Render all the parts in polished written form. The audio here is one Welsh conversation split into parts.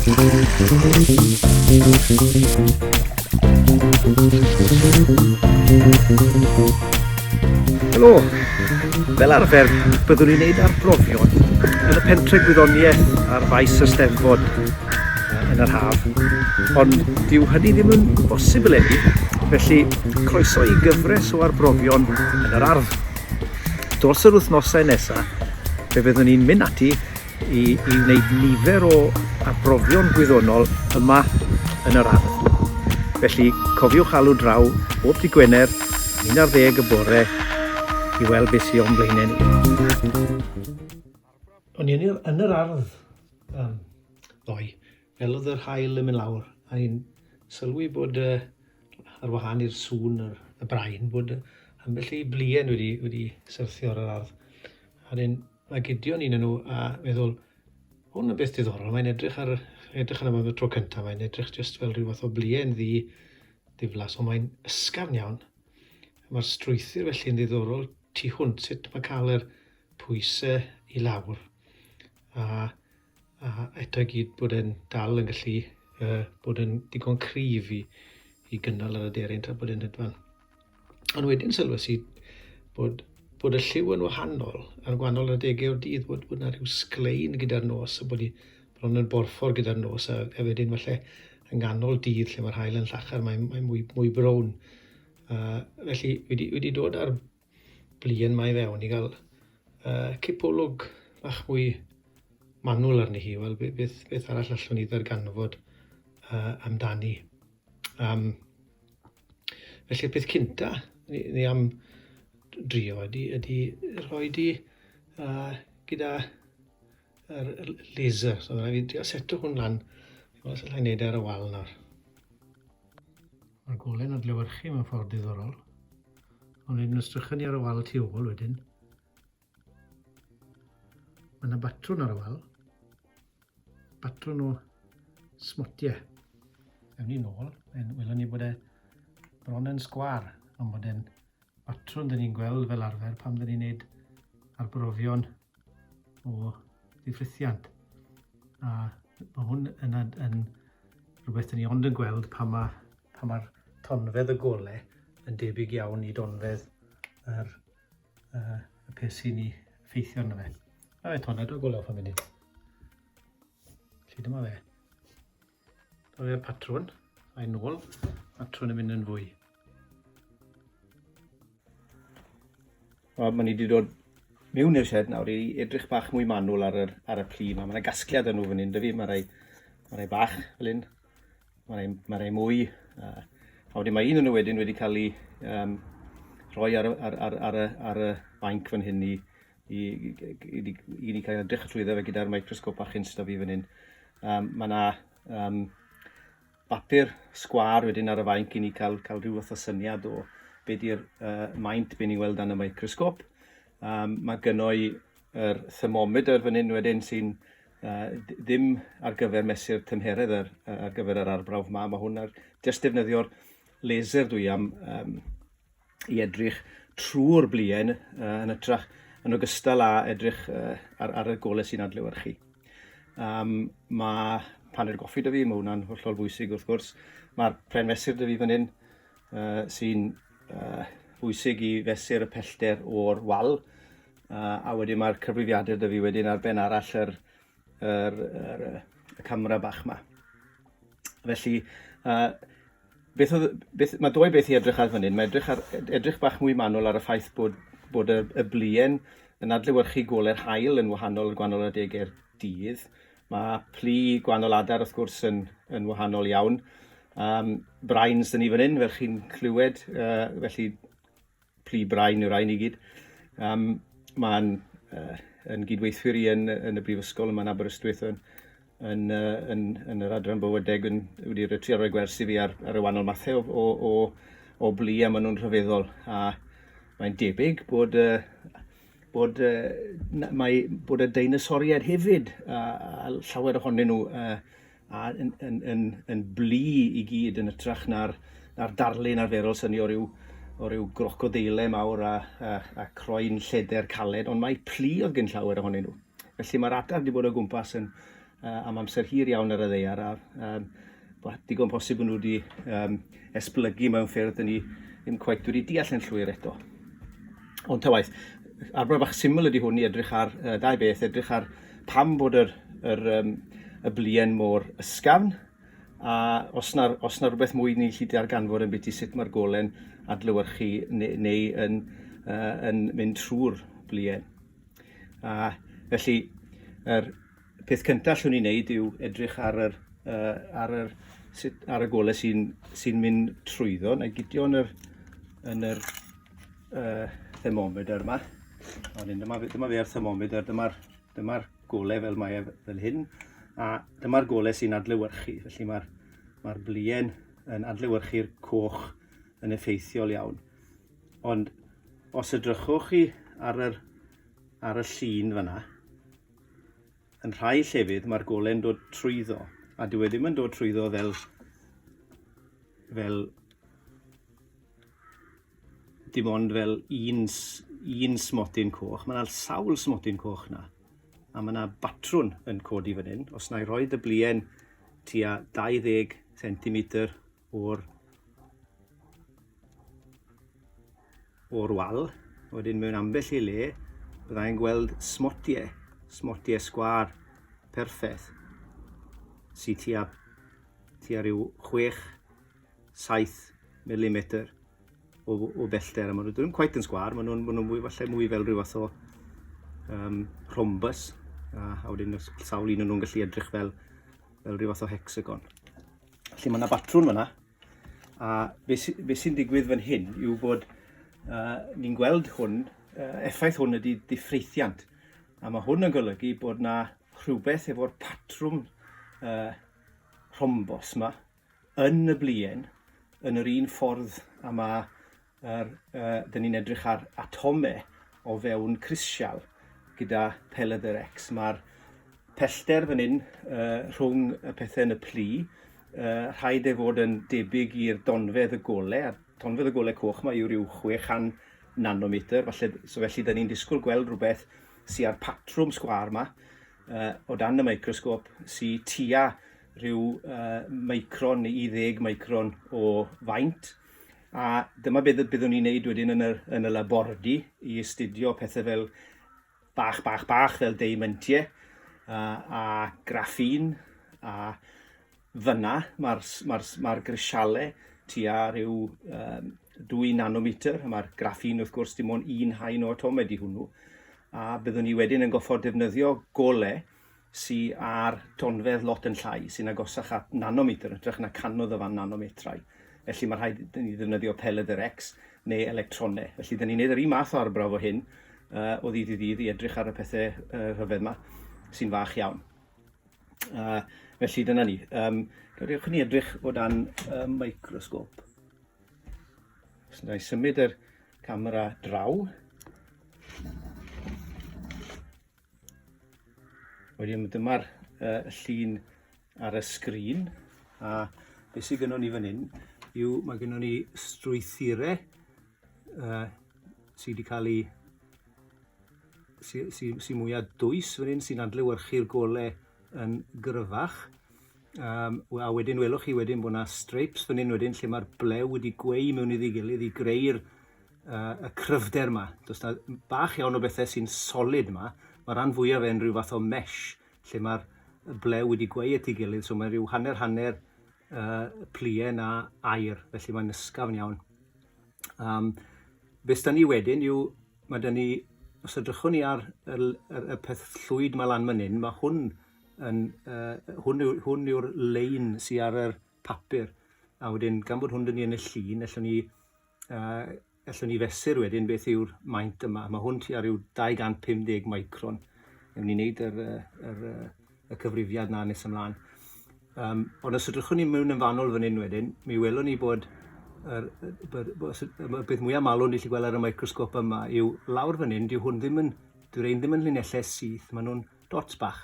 Helo, fel arfer byddwn ni'n neud arbrofion yn y pentref gwyddoniaeth ar faes y Steddfod yn yr haf, ond dyw hynny ddim yn bosibl eddi, felly croeso i gyfres o arbrofion yn yr Ardd. Dros yr wythnosau nesaf, fe byddwn ni'n mynd ati i wneud nifer o arbrofion gwyddonol yma yn yr Ardd. Felly cofiwch alw draw bob dydd Gwener 11 y bore i weld beth sy'n o'n blaenau ni. O'n i yn yr Ardd ddoe, fel oedd yr haul yn mynd lawr, a ni'n sylwi bod ar wahân i'r sŵn y brain, bod ambell i blien wedi syrthio ar yr Ardd. A mae Gideon un yn nhw a meddwl, hwn yn beth diddorol, mae'n edrych yna am y tro cyntaf, mae'n edrych just fel rhyw fath o blien ddiflas, ond mae'n ysgafn iawn. Mae'r strwythur felly'n ddiddorol tu hwnt, sut mae cael yr pwysau i lawr. A eto i gyd bod e'n dal yn gallu bod yn digon cryf i gynnal ar y deryn tra bod e'n hedfan. Ond wedyn sylwes i bod y lliw yn wahanol ar gwahanol adegau o'r dydd, bod yna rhyw sglein gyda'r nos, a bod bron yn borffor gyda'r nos, a wedyn falle yng nghanol dydd lle mae'r haul yn llachar, mae'n mwy brown. Felly wedi dod ar blien mae fewn i gael cipolwg bach mwy manwl arni hi, wel beth arall allwn ni ddarganfod amdani. Felly'r peth cynta ni am drio ydy rhoi gyda yr laser. So rhaid fi drio seto hwn lan, os allai wneud ar y wal nawr. Mae'r gole'n adlewyrchu mewn ffordd diddorol, ond wedyn ystrychyn ni ar y wal tu ôl wedyn. Mae yna batrwn ar y wal, batrwn o smotiau. Ewn ni nôl, welwn ni bod bron yn sgwar, ond bod e'n batrwn dyn ni'n gweld fel arfer pam dyn ni'n gwneud arbrofion o Diffreithiant. A mae hwn yn rhywbeth dyn ni ond yn gweld pan mae'r tonfedd y golau yn debyg iawn i donfedd y peth sy'n ei effeithio arno fe. A fe toned o golau fan munud. Felly dyma fe. Dyma fe'r patrwn, a'i nôl, patrwn yn mynd yn fwy. Mae ni wedi dod mewn i'r shed nawr i edrych bach mwy manwl ar y pli yma. Mae yna gasgliad yn nhw fan hyn, dy fi. Mae rai bach fel hyn, mae rai mwy. A wedyn mae un yn nhw wedyn wedi cael ei rhoi ar y banc fan hyn i ni cael edrych trwyddo fe gyda'r microscope bach yn styfu fan hyn. Mae yna bapur sgwar wedyn ar y banc i ni cael rhyw fath o syniad o beth yw'r maint be ni'n gweld dan y microscope. Mae gynno i'r thermometer fan hyn wedyn sy'n ddim ar gyfer mesur tymheredd ar gyfer yr arbrawf yma. Mae hwn jyst defnyddio'r laser dwi am i edrych trwy'r blien yn ytrach yn ogystal â edrych ar y golau sy'n adlewyrchu. Mae paned goffi dy fi, mae hwnna'n hollol bwysig wrth gwrs. Mae'r pren mesur dy fi fan hyn sy'n bwysig i fesur y pellter o'r wal, a wedyn mae'r cyfrifiadur dy fi wedyn ar ben arall y camera bach yma. Felly, mae dwy beth i edrych ar fan hyn. Mae edrych bach mwy manwl ar y ffaith bod y blien yn adlewyrchu golau'r haul yn wahanol gwahanol adegau'r dydd. Mae pli gwahanol adar wrth gwrs yn wahanol iawn. Brains dyn ni fan hyn, fel chi'n clywed, felly pli brain yw'r rhain i gyd. Mae'n gydweithwyr i yn y brifysgol yma yn Aberystwyth yn yr adran bywydeg wedi trio rhoi gwersi fi ar y wahanol mathau o bli a maen nhw'n rhyfeddol. A mae'n debyg bod y deinosoriaid hefyd a llawer ohonyn nhw yn bli i gyd yn ytrach na'r darlun arferol syni o ryw grocodeile mawr a croen lleder caled, ond mae pli oedd gen llawer ohonyn nhw. Felly mae'r adar wedi bod o gwmpas yn am amser hir iawn ar y ddaear, a digon posib bod nhw wedi esblygu mewn ffyrdd dyn ni ddim cweit wedi deall yn llwyr eto. Ond ta waith, arbrawf bach syml ydy hwn i edrych ar dau beth, edrych ar pam bod y blien mor ysgafn, a os na rhywbeth mwy ni'n gallu darganfod yn byti sut mae'r gole'n adlewyrchu neu yn mynd trwy'r blien. Felly, peth cyntaf allwn ni wneud yw edrych ar y golau sy'n mynd trwyddo. Na i gydio yn yr thermometer yma. Dyma fe'r thermometer, dyma'r golau fel mae fel hyn, a dyma'r golau sy'n adlewyrchu. Felly mae'r blien yn adlewyrchu'r coch yn effeithiol iawn. Ond os edrychwch chi ar y llun fyna, yn rhai llefydd mae'r golau'n dod trwyddo, a dyw e ddim yn dod trwyddo fel dim ond fel un smotyn coch. Mae yna sawl smotyn coch yna, a mae yna batrwn yn codi fan hyn. Os na i roed y blien tua 20 cm o'r wal, wedyn mewn ambell i le, byddai'n gweld smotiau sgwar perffaith sy'n tua ryw 6-7 mm o bellter. Maen nhw ddim cweit yn sgwar, maen nhw'n falle mwy fel rhyw fath o rhombus, a wedyn sawl un o'n nhw'n gallu edrych fel rhyw fath o hexagon. Felly mae yna batrwn fyna, a beth sy'n digwydd fan hyn yw bod ni'n gweld hwn, effaith hwn ydy diffreithiant, a mae hwn yn golygu bod yna rhywbeth efo'r patrwm rhombos yma yn y blien yn yr un ffordd a mae dyn ni'n edrych ar atomau o fewn crisial gyda pelydr X. Mae'r pellter fan hyn rhwng y pethau yn y plu, rhaid ei fod yn debyg i'r donfedd y golau. Donfedd y golau coch yma yw ryw 600 nanometr, felly dyn ni'n disgwyl gweld rhywbeth sy'n ar patrwm sgwar yma o dan y microsgop sy'n tua ryw micron neu 10 micron o faint. A dyma beth byddwn ni'n neud wedyn yn y labordy i astudio pethau fel bach fel deimentiau a graffin, a fyna mae'r grisialau tua ryw 2 nanometr. Mae'r graffin wrth gwrs dim ond un haen o atomau di hwnnw, a byddwn ni wedyn yn goffod defnyddio golau sy'n ar donfedd lot yn llai, sy'n agosach at nanometr, edrych na canoedd o fan nanometrau. Felly mae rhaid i ni ddefnyddio pelydr X neu electronau. Felly dyn ni'n neud yr un math o arbrawf o hyn o ddydd i ddydd i edrych ar y pethau rhyfedd yma sy'n fach iawn. Felly dyna ni. Gawdewch ni edrych o dan microsgop. Os na i symud yr camera draw. Wedyn dyma'r llun ar y sgrin, a beth sydd gynnon ni fan hyn yw mae gynnon ni strwythurau sydd wedi cael ei sy'n mwyaf dwys fan hyn, sy'n adlewyrchu'r golau yn gryfach. A wedyn welwch chi wedyn bod yna stripes fan hyn wedyn lle mae'r blew wedi gweu mewn iddi gilydd i greu'r y cryfder yma. Does na bach iawn o bethau sy'n solid yma. Mae rhan fwyaf fe'n rhyw fath o mesh lle mae'r blew wedi gweu at ei gilydd, so mae rhyw hanner plien a air, felly mae'n ysgafn iawn. Beth da ni wedyn yw, mae da ni, os edrychwn ni ar y peth llwyd mae lan man hyn, mae hwn yw'r lein sy'n ar yr papur, a wedyn gan bod hwn da ni yn y llun, allwn ni fesur wedyn beth yw'r maint yma. Mae hwn tua ryw 250 micron. Ewn ni wneud y cyfrifiad na nes ymlaen. Ond os ydrychwn ni mewn yn fanwl fan hyn wedyn, mi welwn ni bod y beth mwyaf malwn ni'n gallu gweld ar y microsgop yma yw lawr fan hyn, dyw'r ddim yn linellau syth, maen nhw'n dots bach.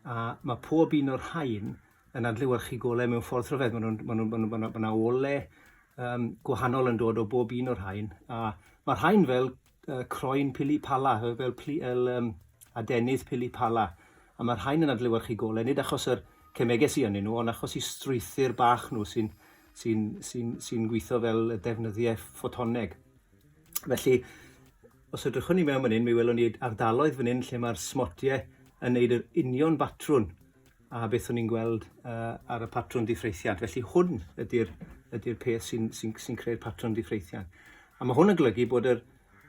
A mae pob un o'r haen yn adlewyrchu golau mewn ffordd rhyfedd. Mae yna olau gwahanol yn dod o bob un o'r haen. A mae'r haen fel croen pili pala, fel adenydd pili pala. A mae'r rhain yn adlewyrchu golau, nid achos yr cemegau sy'n ynnu nhw, ond achos i strwythyr bach nhw sy'n gweithio fel defnyddiau ffotoneg. Felly, os ydrychwn ni mewn fan hyn, mi welwn ni ardaloedd fan hyn lle mae'r smotiau yn gwneud yr union batrwn a beth o'n i'n gweld ar y patrwn diffreithiant. Felly hwn ydy'r peth sy'n creu'r patrwn diffreithiant. A mae hwn yn golygu bod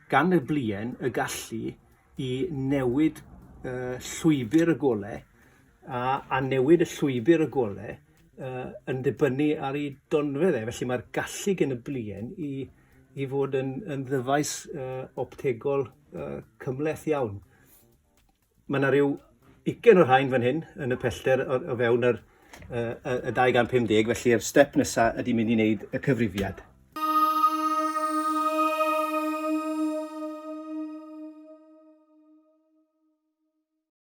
gan y blien y gallu i newid llwybr y golau a newid y llwybr y golau yn dibynnu ar ei donfedd e. Felly mae'r gallu gen y blien i fod yn ddyfais optegol cymleth iawn. Mae yna rhyw 20 o'r rhain fan hyn yn y pellter o fewn y 250, felly yr step nesaf ydy mynd i wneud y cyfrifiad.